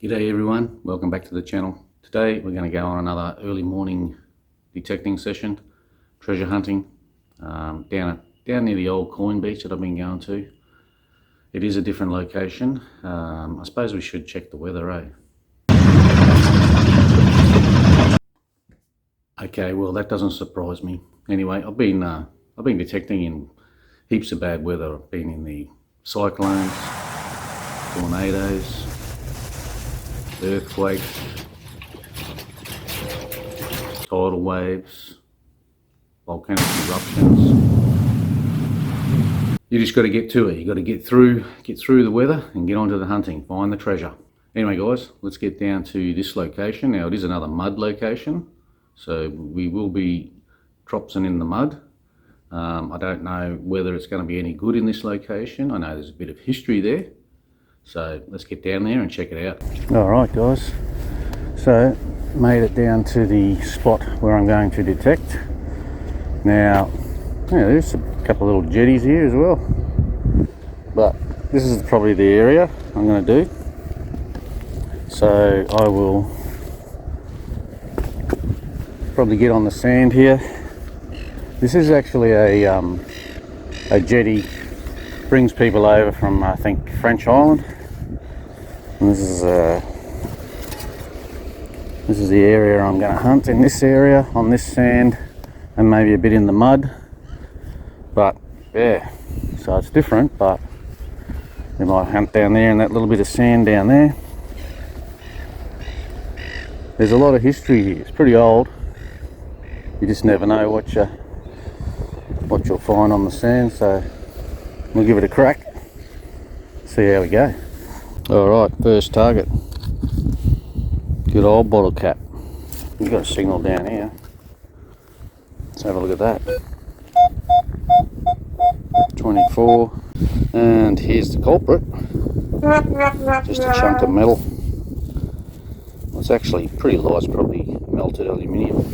G'day everyone, welcome back to the channel. Today we're going to go on another early morning detecting session, treasure hunting, down near the old coin beach that I've been going to. It is a different location. I suppose we should check the weather, eh? Okay, well that doesn't surprise me. Anyway, I've been detecting in heaps of bad weather. I've been in the cyclones, tornadoes, earthquakes, tidal waves, volcanic eruptions. You just got to get to it. You got to get through the weather and get onto the hunting, find the treasure. Anyway guys, let's get down to this location. Now it is another mud location, so we will be tropsing in the mud. I don't know whether it's going to be any good in this location. I know there's a bit of history there. So let's get down there and check it out. Alright guys, so made it down to the spot where I'm going to detect. Now, yeah, there's a couple of little jetties here as well. But this is probably the area I'm going to do. So I will probably get on the sand here. This is actually a jetty, brings people over from I think French Island. And this is the area I'm going to hunt, in this area, on this sand, and maybe a bit in the mud. But yeah, so it's different, but we might hunt down there in that little bit of sand down there. There's a lot of history here. It's pretty old. You just never know what you'll find on the sand, so we'll give it a crack, see how we go. Alright, first target. Good old bottle cap. We've got a signal down here. Let's have a look at that. 24. And here's the culprit. Just a chunk of metal. It's actually pretty light, it's probably melted aluminium.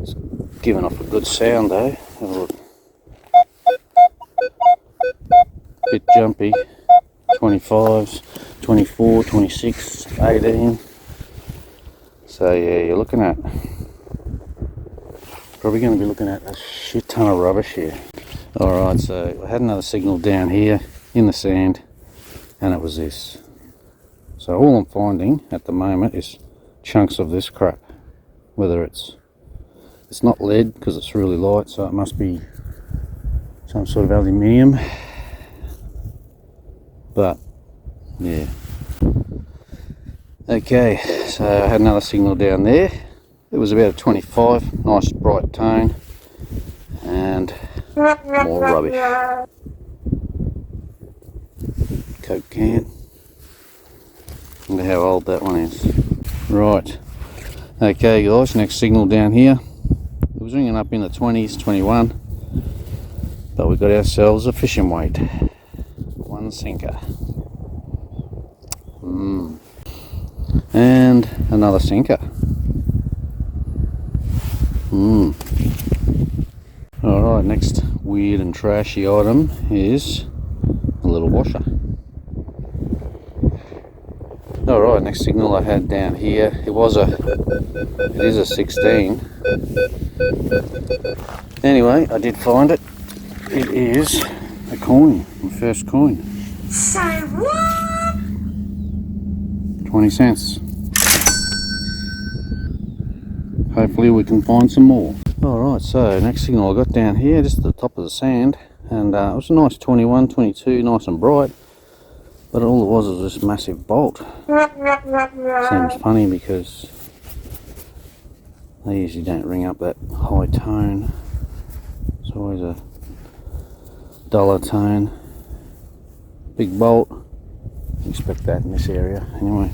It's giving off a good sound though. Have a look. Bit jumpy. 25s, 24, 26, 18. So yeah, you're looking at, probably going to be looking at a shit ton of rubbish here. Alright, so I had another signal down here in the sand, and it was this. So all I'm finding at the moment is chunks of this crap. Whether it's not lead because it's really light, so it must be some sort of aluminium. But yeah, okay, so I had another signal down there. It was about a 25, nice bright tone, and more rubbish. Coke can. Wonder how old that one is. Right, okay guys, next signal down here. It was ringing up in the 20s, 21, but we got ourselves a fishing weight. One sinker. And another sinker. Alright, next weird and trashy item is a little washer. Alright, next signal I had down here, it is a 16. Anyway, I did find it. It is a coin, my first coin. Say what? 20 cents. Hopefully we can find some more. Alright, so next signal I got down here, just at the top of the sand, and it was a nice 21, 22, nice and bright, but all it was this massive bolt. Seems funny because they usually don't ring up that high tone. It's always a duller tone. Big bolt. Expect that in this area anyway.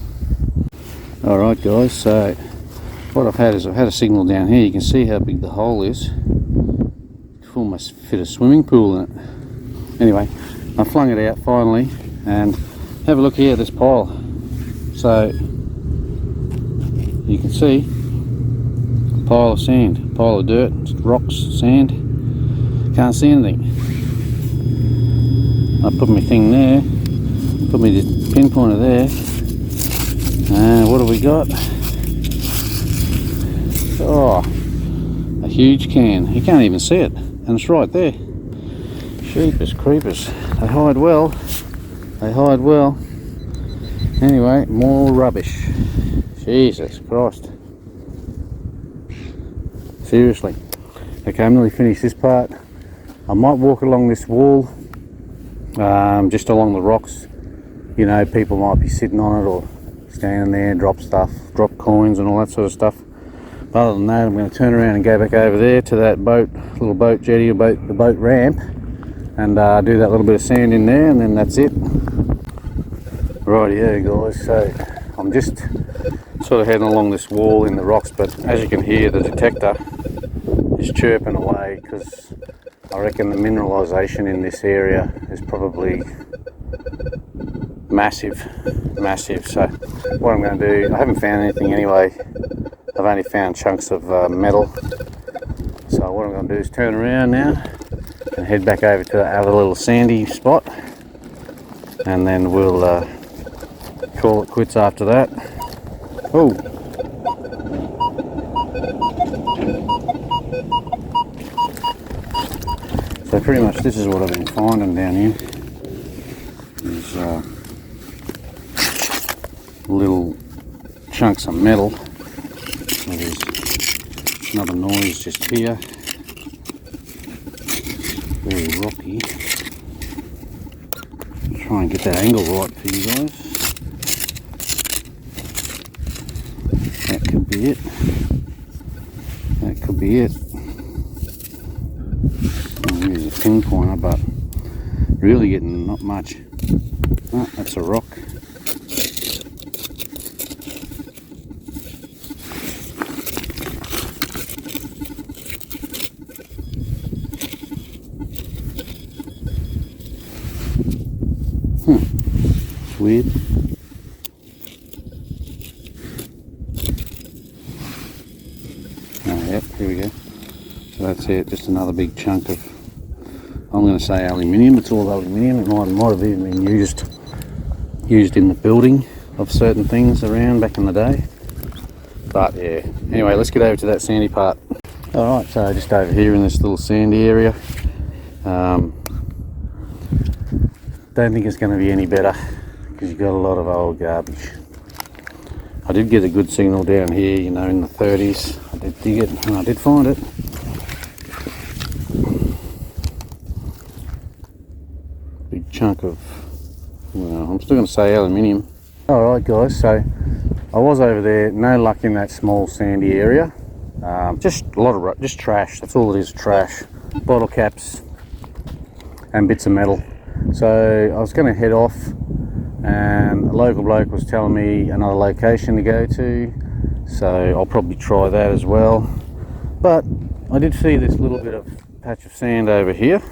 Alright guys, so what I've had is I've had a signal down here. You can see how big the hole is. You can almost fit a swimming pool in it. Anyway, I flung it out finally, and have a look here at this pile. So you can see a pile of sand, a pile of dirt, rocks, sand. Can't see anything. I put my thing there, put my pinpointer there. What have we got? Oh, a huge can. You can't even see it, and it's right there. Sheepers creepers. They hide well. They hide well. Anyway, more rubbish. Jesus Christ. Seriously. Okay, I'm nearly finished this part. I might walk along this wall, just along the rocks. You know, people might be sitting on it or standing there, drop stuff, drop coins and all that sort of stuff. But other than that, I'm going to turn around and go back over there to that boat, little boat jetty, or the boat ramp, and do that little bit of sand in there, and then that's it. Rightio guys, so I'm just sort of heading along this wall in the rocks, but as you can hear, the detector is chirping away because I reckon the mineralisation in this area is probably massive. So what I'm going to do, I haven't found anything anyway. I've only found chunks of metal. So what I'm going to do is turn around now and head back over to that other little sandy spot, and then we'll call it quits after that. Oh, so pretty much this is what I've been finding down here. These little chunks of metal. So there's another noise just here. Very rocky. I'll try and get that angle right for you guys. That could be it. That could be it. I'll use a pinpointer, but really getting not much. Oh, that's a rock. It's weird. Oh, yep, here we go. So that's it, just another big chunk of, I'm going to say aluminium. It's all aluminium. It might have even been used in the building of certain things around back in the day. But yeah, anyway, let's get over to that sandy part. Alright, so just over here in this little sandy area. Don't think it's going to be any better because you've got a lot of old garbage. I did get a good signal down here, you know, in the 30s. I did dig it and I did find it. Big chunk of, well, I'm still going to say aluminium. Alright guys, so I was over there, no luck in that small sandy area. Just a lot of just trash, that's all it is, trash. Bottle caps and bits of metal. So I was going to head off, and a local bloke was telling me another location to go to, so I'll probably try that as well. But I did see this little bit of patch of sand over here,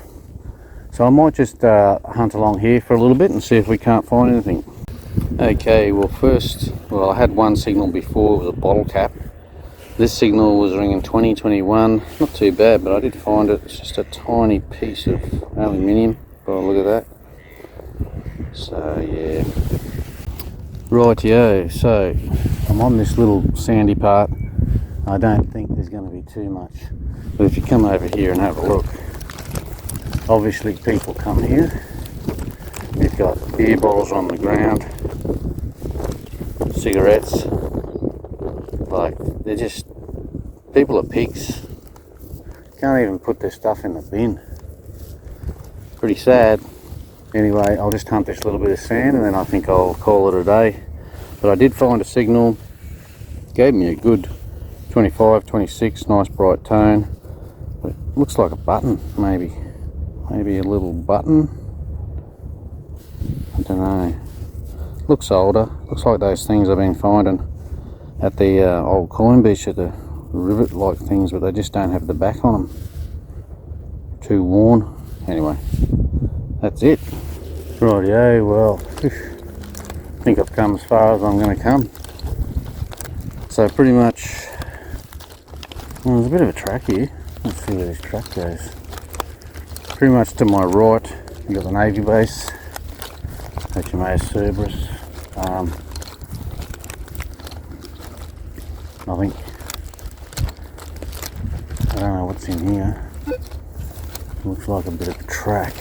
so I might just hunt along here for a little bit and see if we can't find anything. Okay, well I had one signal before, it was a bottle cap. This signal was ringing 2021, not too bad, but I did find it. It's just a tiny piece of aluminium. Oh, look at that. So yeah, rightio, so I'm on this little sandy part. I don't think there's going to be too much, but if you come over here and have a look, obviously people come here. You've got beer bottles on the ground, cigarettes, like they're just, people are pigs, can't even put their stuff in the bin. Pretty sad. Anyway, I'll just hunt this little bit of sand and then I think I'll call it a day. But I did find a signal, gave me a good 25, 26, nice bright tone. But it looks like a button, maybe a little button. I don't know. Looks older. Looks like those things I've been finding at the old coin beach, at the rivet-like things, but they just don't have the back on them. Too worn. Anyway, that's it. Rightio, well, I think I've come as far as I'm going to come. So pretty much, well, there's a bit of a track here. Let's see where this track goes. Pretty much to my right, you've got the Navy base, HMAS Cerberus. Nothing. I don't know what's in here. Looks like a bit of a track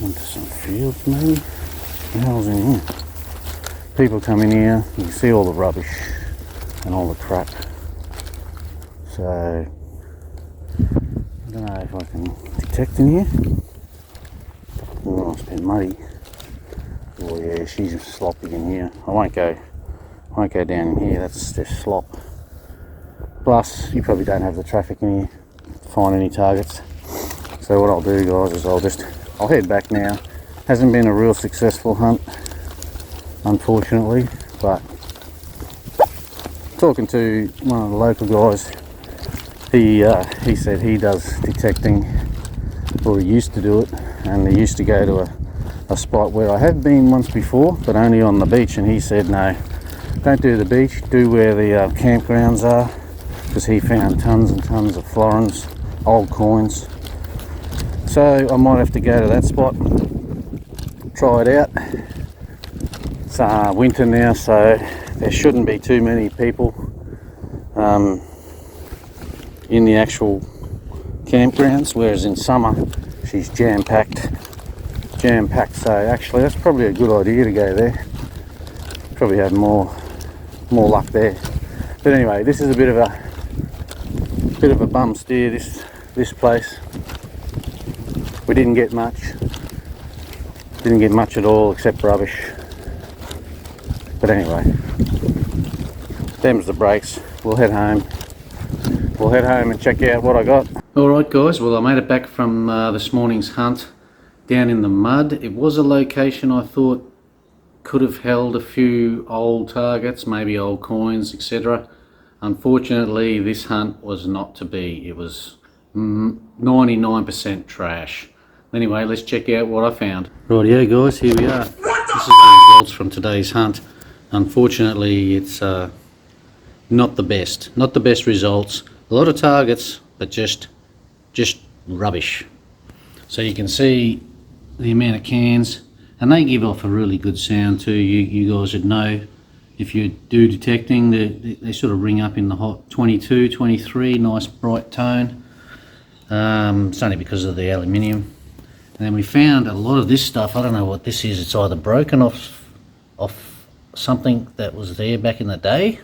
into some fields maybe. What the hell's in here? People come in here, you can see all the rubbish and all the crap. So I don't know if I can detect in here. Oh, it's a bit muddy. Oh yeah, she's sloppy in here. I won't go down in here, that's just slop. Plus, you probably don't have the traffic in here to find any targets. So what I'll do, guys, is I'll head back now. Hasn't been a real successful hunt, unfortunately, but talking to one of the local guys, he said he does detecting, or he used to do it, and he used to go to a spot where I have been once before, but only on the beach, and he said no, don't do the beach, do where the campgrounds are, because he found tons and tons of florins, old coins. So I might have to go to that spot, try it out. It's winter now, so there shouldn't be too many people in the actual campgrounds, whereas in summer she's jam-packed. So actually that's probably a good idea to go there. Probably have more luck there. But anyway, this is a bit of a bum steer, this place. We didn't get much at all except rubbish. But anyway, them's the breaks. We'll head home and check out what I got. Alright guys, well I made it back from this morning's hunt down in the mud. It was a location I thought could have held a few old targets, maybe old coins, etc. Unfortunately, this hunt was not to be. It was 99% trash. Anyway, let's check out what I found. Rightio guys, here we are. This is the results from today's hunt. Unfortunately, it's not the best results. A lot of targets, but just rubbish. So you can see the amount of cans, and they give off a really good sound too. You guys would know if you do detecting, they sort of ring up in the hot 22, 23, nice bright tone. It's only because of the aluminium. And then we found a lot of this stuff. I don't know what this is. It's either broken off something that was there back in the day.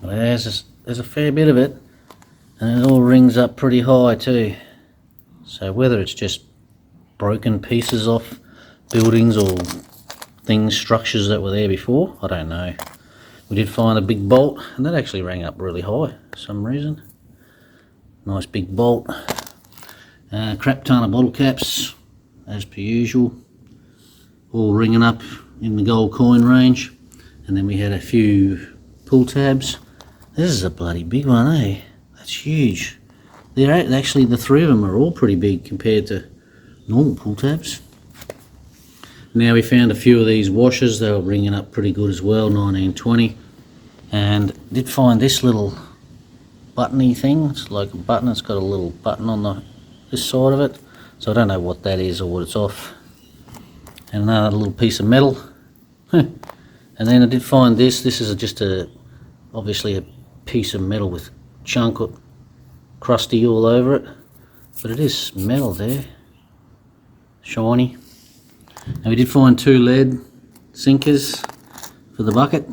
But there's a fair bit of it, and it all rings up pretty high too. So whether it's just broken pieces off buildings or structures that were there before, I don't know. We did find a big bolt, and that actually rang up really high for some reason. Nice big bolt. Crap ton of bottle caps, as per usual, all ringing up in the gold coin range. And then we had a few pull tabs. This is a bloody big one, eh? That's huge. They're actually, the three of them are all pretty big compared to normal pull tabs. Now we found a few of these washers. They were ringing up pretty good as well, 1920. And did find this little buttony thing. It's like a button. It's got a little button on this side of it, so I don't know what that is or what it's off. And another little piece of metal. And then I did find this. This is just obviously a piece of metal with chunk crusty all over it, but it is metal there, shiny. And we did find 2 lead sinkers for the bucket,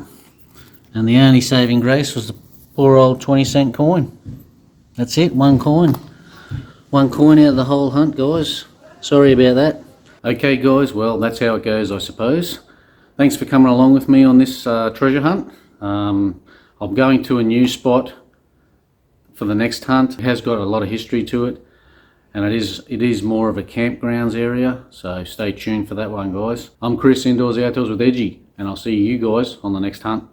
and the only saving grace was the poor old 20-cent coin. That's it, one coin out of the whole hunt, guys. Sorry about that. Okay guys, well that's how it goes, I suppose. Thanks for coming along with me on this treasure hunt. I'm going to a new spot for the next hunt. It has got a lot of history to it, and it is more of a campgrounds area, so stay tuned for that one, guys. I'm Chris, Indoors Outdoors with Edgy, and I'll see you guys on the next hunt.